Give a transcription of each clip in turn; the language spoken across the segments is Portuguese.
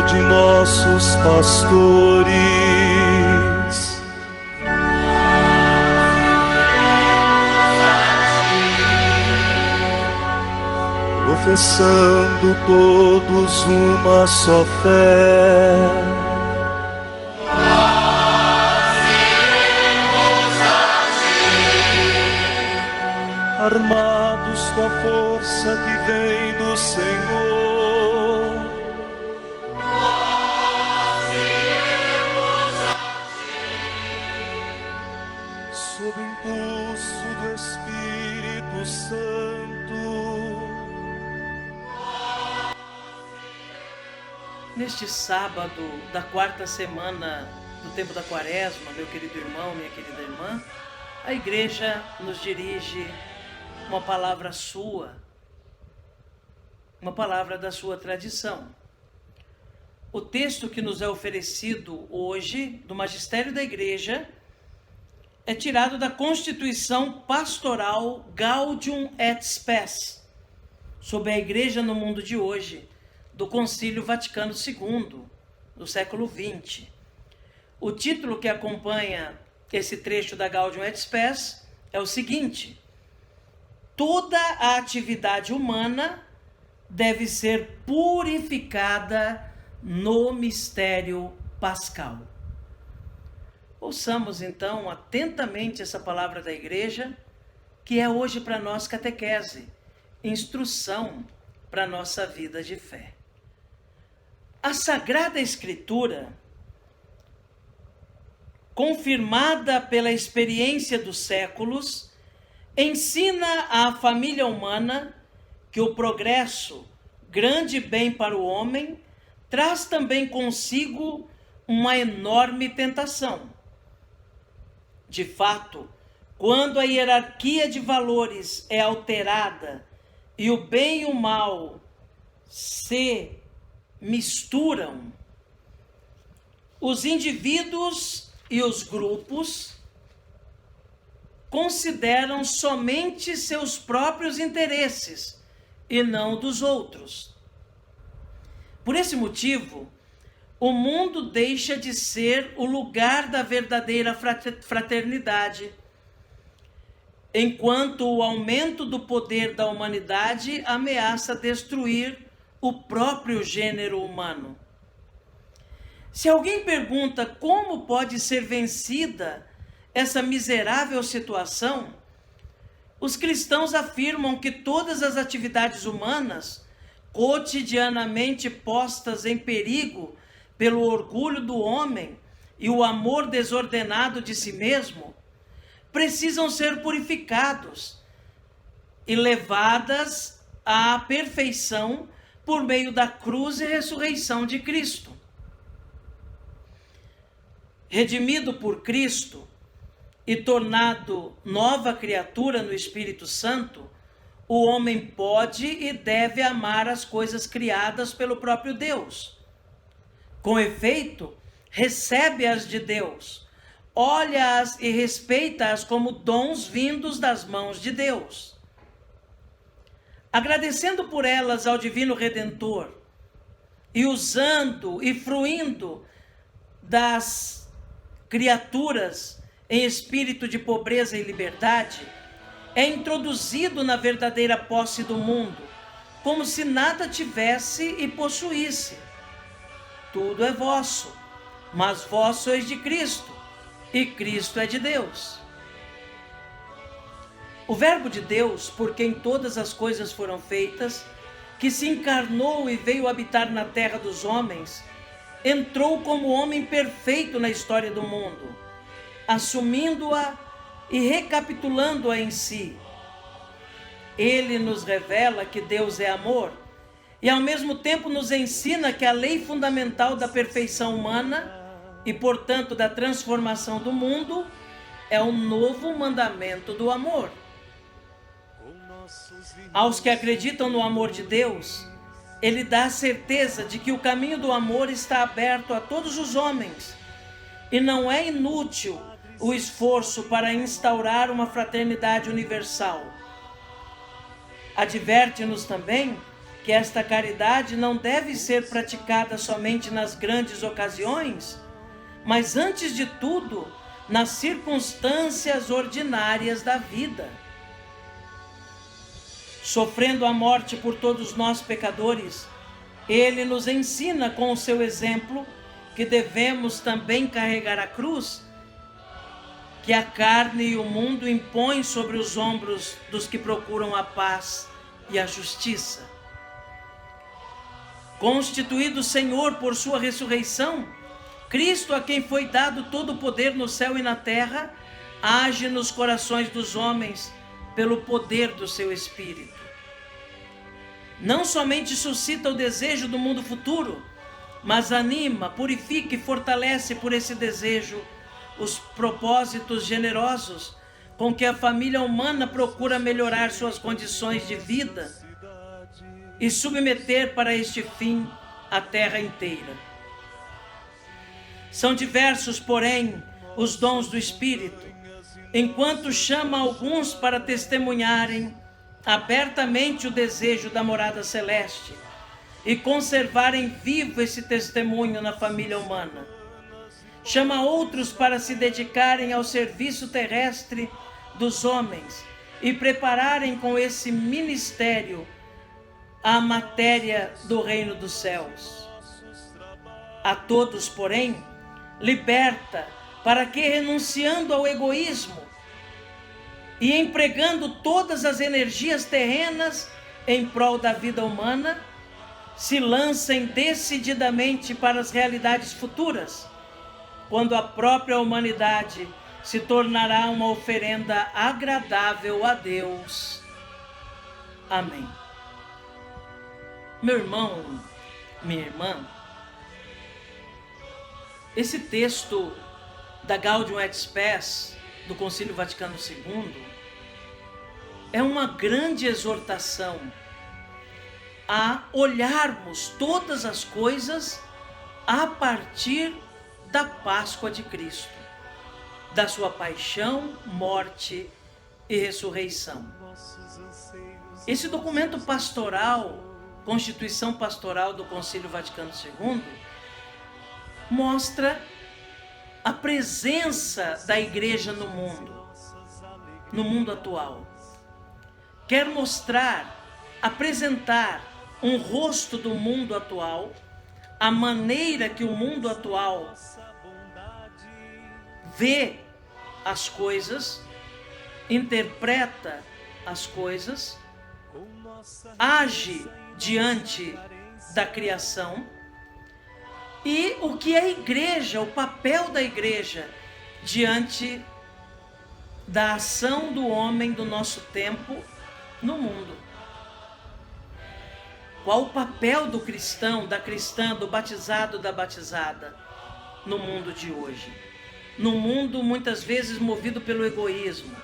de nossos pastores. Professando todos uma só fé, armados com a força que vem do Senhor, sob o impulso do Espírito Santo. Neste sábado da quarta semana do tempo da Quaresma, meu querido irmão, minha querida irmã, a Igreja nos dirige uma palavra sua, uma palavra da sua tradição. O texto que nos é oferecido hoje do Magistério da Igreja é tirado da Constituição Pastoral Gaudium et Spes, sobre a Igreja no mundo de hoje, do Concílio Vaticano II, do século XX. O título que acompanha esse trecho da Gaudium et Spes é o seguinte: toda a atividade humana deve ser purificada no mistério pascal. Ouçamos então atentamente essa palavra da Igreja, que é hoje para nós catequese, instrução para a nossa vida de fé. A Sagrada Escritura, confirmada pela experiência dos séculos, ensina à família humana que o progresso, grande bem para o homem, traz também consigo uma enorme tentação. De fato, quando a hierarquia de valores é alterada e o bem e o mal se misturam, os indivíduos e os grupos consideram somente seus próprios interesses e não dos outros. Por esse motivo, o mundo deixa de ser o lugar da verdadeira fraternidade, enquanto o aumento do poder da humanidade ameaça destruir o próprio gênero humano. Se alguém pergunta como pode ser vencida essa miserável situação, os cristãos afirmam que todas as atividades humanas, cotidianamente postas em perigo pelo orgulho do homem e o amor desordenado de si mesmo, precisam ser purificados e levadas à perfeição por meio da cruz e ressurreição de Cristo. Redimido por Cristo e tornado nova criatura no Espírito Santo, o homem pode e deve amar as coisas criadas pelo próprio Deus. Com efeito, recebe-as de Deus, olha-as e respeita-as como dons vindos das mãos de Deus. Agradecendo por elas ao Divino Redentor e usando e fruindo das criaturas em espírito de pobreza e liberdade, é introduzido na verdadeira posse do mundo, como se nada tivesse e possuísse. Tudo é vosso, mas vós sois de Cristo, e Cristo é de Deus. O Verbo de Deus, por quem todas as coisas foram feitas, que se encarnou e veio habitar na terra dos homens, entrou como homem perfeito na história do mundo, assumindo-a e recapitulando-a em si. Ele nos revela que Deus é amor e ao mesmo tempo nos ensina que a lei fundamental da perfeição humana e, portanto, da transformação do mundo é o novo mandamento do amor. Aos que acreditam no amor de Deus, Ele dá a certeza de que o caminho do amor está aberto a todos os homens e não é inútil o esforço para instaurar uma fraternidade universal. Adverte-nos também que esta caridade não deve ser praticada somente nas grandes ocasiões, mas antes de tudo, nas circunstâncias ordinárias da vida. Sofrendo a morte por todos nós pecadores, Ele nos ensina com o seu exemplo que devemos também carregar a cruz que a carne e o mundo impõem sobre os ombros dos que procuram a paz e a justiça. Constituído Senhor por sua ressurreição, Cristo, a quem foi dado todo o poder no céu e na terra, age nos corações dos homens pelo poder do seu Espírito. Não somente suscita o desejo do mundo futuro, mas anima, purifica e fortalece por esse desejo os propósitos generosos com que a família humana procura melhorar suas condições de vida e submeter para este fim a terra inteira. São diversos, porém, os dons do Espírito, enquanto chama alguns para testemunharem abertamente o desejo da morada celeste e conservarem vivo esse testemunho na família humana. Chama outros para se dedicarem ao serviço terrestre dos homens e prepararem com esse ministério a matéria do reino dos céus. A todos, porém, liberta para que, renunciando ao egoísmo e empregando todas as energias terrenas em prol da vida humana, se lancem decididamente para as realidades futuras, quando a própria humanidade se tornará uma oferenda agradável a Deus. Amém. Meu irmão, minha irmã, esse texto da Gaudium et Spes do Concílio Vaticano II é uma grande exortação a olharmos todas as coisas a partir da Páscoa de Cristo, da sua paixão, morte e ressurreição. Esse documento pastoral, Constituição Pastoral do Concílio Vaticano II, mostra a presença da Igreja no mundo atual. Quer mostrar, apresentar um rosto do mundo atual, a maneira que o mundo atual vê as coisas, interpreta as coisas, age diante da criação, e o que a igreja, o papel da igreja diante da ação do homem do nosso tempo no mundo. Qual o papel do cristão, da cristã, do batizado, da batizada no mundo de hoje? Num mundo muitas vezes movido pelo egoísmo,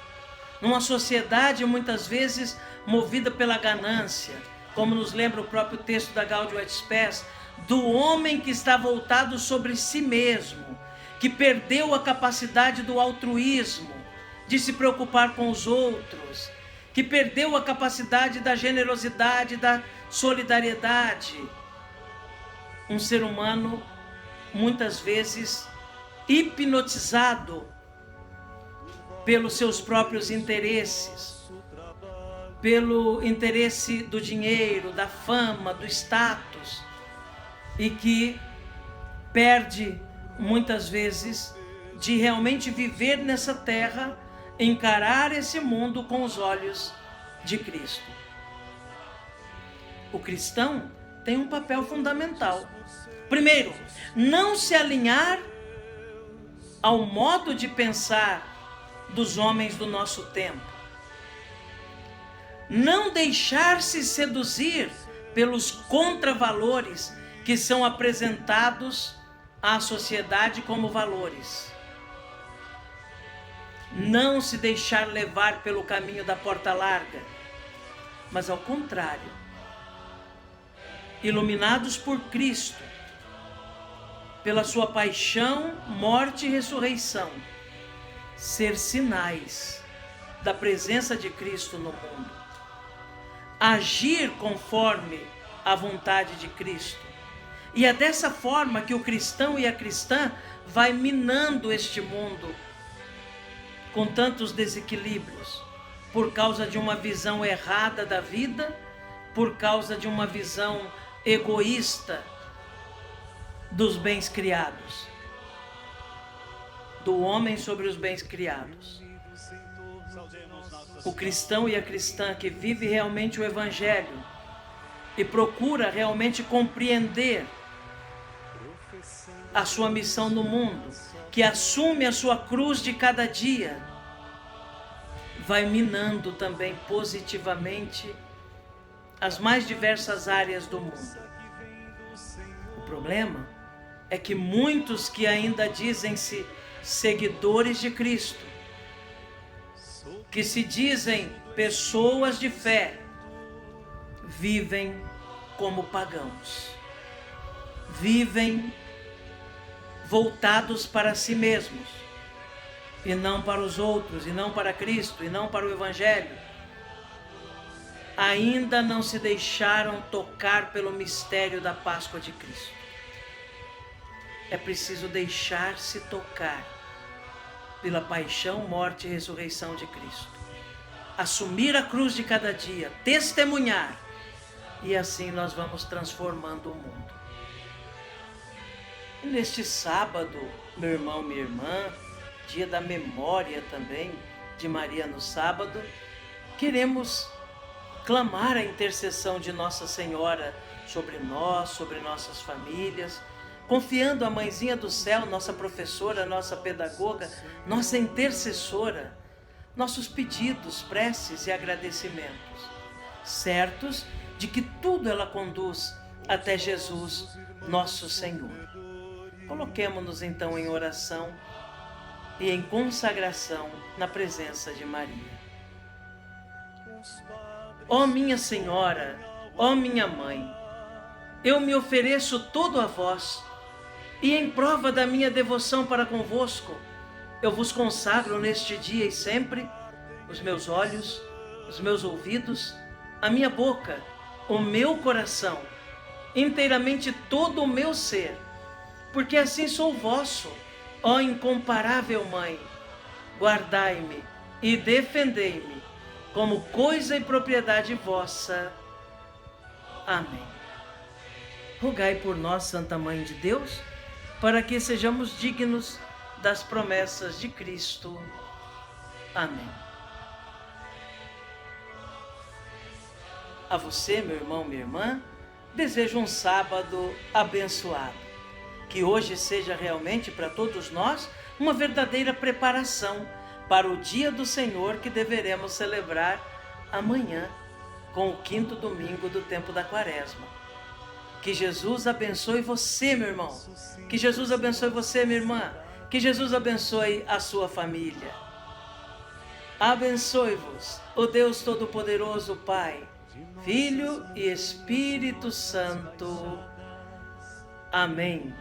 numa sociedade muitas vezes movida pela ganância, como nos lembra o próprio texto da Gaudium et Spes, do homem que está voltado sobre si mesmo, que perdeu a capacidade do altruísmo, de se preocupar com os outros, que perdeu a capacidade da generosidade, da solidariedade. Um ser humano, muitas vezes, hipnotizado pelos seus próprios interesses, pelo interesse do dinheiro, da fama, do status, e que perde, muitas vezes, de realmente viver nessa terra, encarar esse mundo com os olhos de Cristo. O cristão tem um papel fundamental. Primeiro, não se alinhar ao modo de pensar dos homens do nosso tempo. Não deixar-se seduzir pelos contravalores que são apresentados à sociedade como valores. Não se deixar levar pelo caminho da porta larga, mas ao contrário, iluminados por Cristo, pela sua paixão, morte e ressurreição, ser sinais da presença de Cristo no mundo. Agir conforme à vontade de Cristo. E é dessa forma que o cristão e a cristã vai minando este mundo com tantos desequilíbrios, por causa de uma visão errada da vida, por causa de uma visão egoísta dos bens criados, do homem sobre os bens criados. O cristão e a cristã que vive realmente o Evangelho e procura realmente compreender a sua missão no mundo, que assume a sua cruz de cada dia, vai minando também positivamente as mais diversas áreas do mundo. O problema é que muitos que ainda dizem-se seguidores de Cristo, que se dizem pessoas de fé, vivem como pagãos, vivem voltados para si mesmos, e não para os outros, e não para Cristo, e não para o Evangelho. Ainda não se deixaram tocar pelo mistério da Páscoa de Cristo. É preciso deixar-se tocar pela paixão, morte e ressurreição de Cristo. Assumir a cruz de cada dia, testemunhar, e assim nós vamos transformando o mundo. E neste sábado, meu irmão, minha irmã, dia da memória também de Maria no sábado, queremos clamar a intercessão de Nossa Senhora sobre nós, sobre nossas famílias, confiando a Mãezinha do Céu, nossa professora, nossa pedagoga, nossa intercessora, nossos pedidos, preces e agradecimentos, certos de que tudo ela conduz até Jesus, nosso Senhor. Coloquemo-nos então em oração e em consagração na presença de Maria. Ó minha Senhora, ó minha Mãe, eu me ofereço todo a vós, e em prova da minha devoção para convosco, eu vos consagro neste dia e sempre os meus olhos, os meus ouvidos, a minha boca, o meu coração, inteiramente todo o meu ser, porque assim sou vosso, ó incomparável Mãe. Guardai-me e defendei-me como coisa e propriedade vossa. Amém. Rogai por nós, Santa Mãe de Deus, para que sejamos dignos das promessas de Cristo. Amém. A você, meu irmão, minha irmã, desejo um sábado abençoado. Que hoje seja realmente para todos nós uma verdadeira preparação para o dia do Senhor que deveremos celebrar amanhã, com o 5º domingo do tempo da Quaresma. Que Jesus abençoe você, meu irmão. Que Jesus abençoe você, minha irmã. Que Jesus abençoe a sua família. Abençoe-vos o Deus Todo-Poderoso, Pai, Filho e Espírito Santo. Amém.